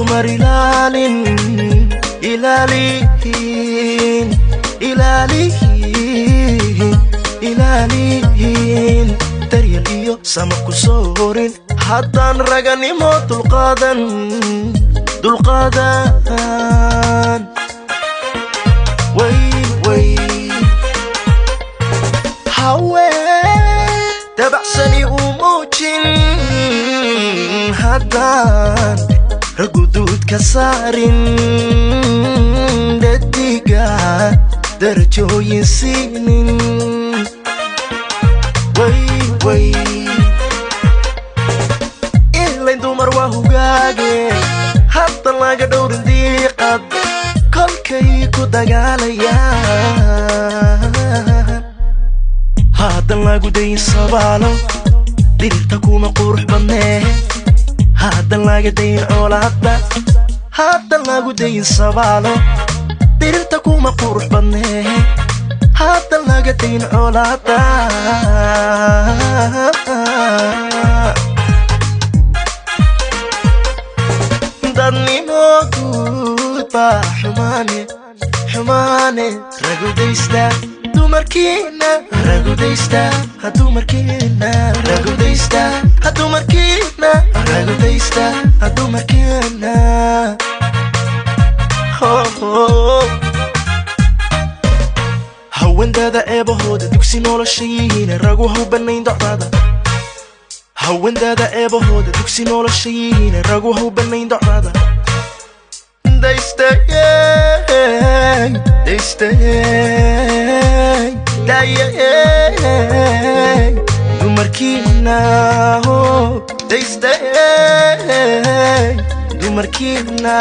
dumar ilaalihin daryeel iyo sama ku soo horin haddaan raganimo dulqaadan way haween dabacsani u muujin haddaan raguduud ka saarin dhadiga darajooyin siinin way ilayn dumar waa hugaage haddan laga dhowrin diiqad kolkay ku dagaalayaan haddan lagu dayin sabaalo dirirta kuma qurux badnee haddan laga dayin coolaadda haddan lagu dayin sabaalo dirirta kuma qurux badnee haddan laga dayin coolaadda dadnimo guud baa xumaane ragudaysta dumarkiina ragudaysta dumarkiina ragudaysta dumarkiina ragudaysta dumarkiina hawendada eebahooda dugsi noloshayihiin ragu haw banayn docdaada hawendada eebahooda dugsi noloshayihiin ragu haw banayn docdaada dumarkiina dumarkiina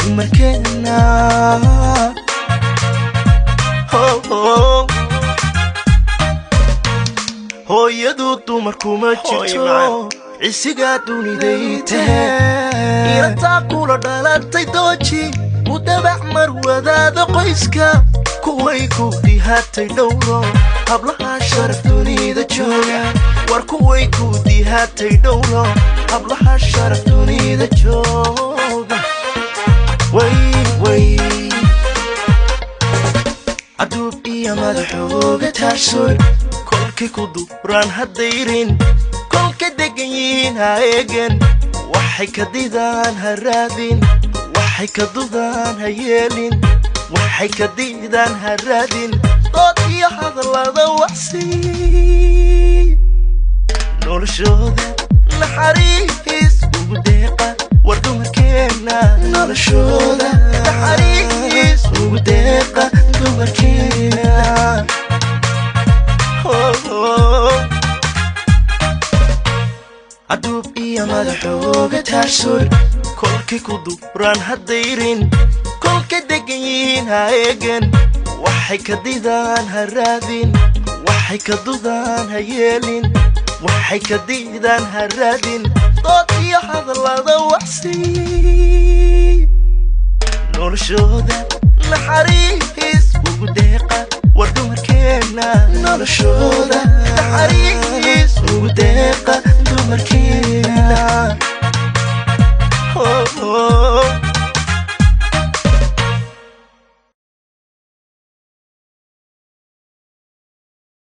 dumarkiina hooyadu dumarkuma jirto cisigaa duniday tahe inataa kula dhalatay dooji u dabac mar wadaada qoyska kuway ku dihaatay dhowro hablaha sharaf dunida jooga war kuway ku dihaatay dhowro hablaha sharaf dunida jooga way aduub iyo madaxooga taarsoy kolkay ku duraan hadayrin kolka degan yihiin ha eegen waxay ka didaan ha raadin waxay ka dudaan ha yeelin waxay ka didaan ha raadin dood iyo hadallada waxsi noloshooda naxariis ugu deeqa war dumarkeena noloshooda naxariis ugu deeqa dumarkeena aduub iyo madaxooga taarsoy kolkay ku duraan hadayrin kolka degan yihiin ha eegen waxay ka didaan ha raadin waxay ka dudaan ha yeelin waxay ka didaan ha raadin dood iyo hadallada waxsi noloshooda naxariis ugu deeqa war dumarkeena noloshooda naxariis ugu deeqa dumarkeena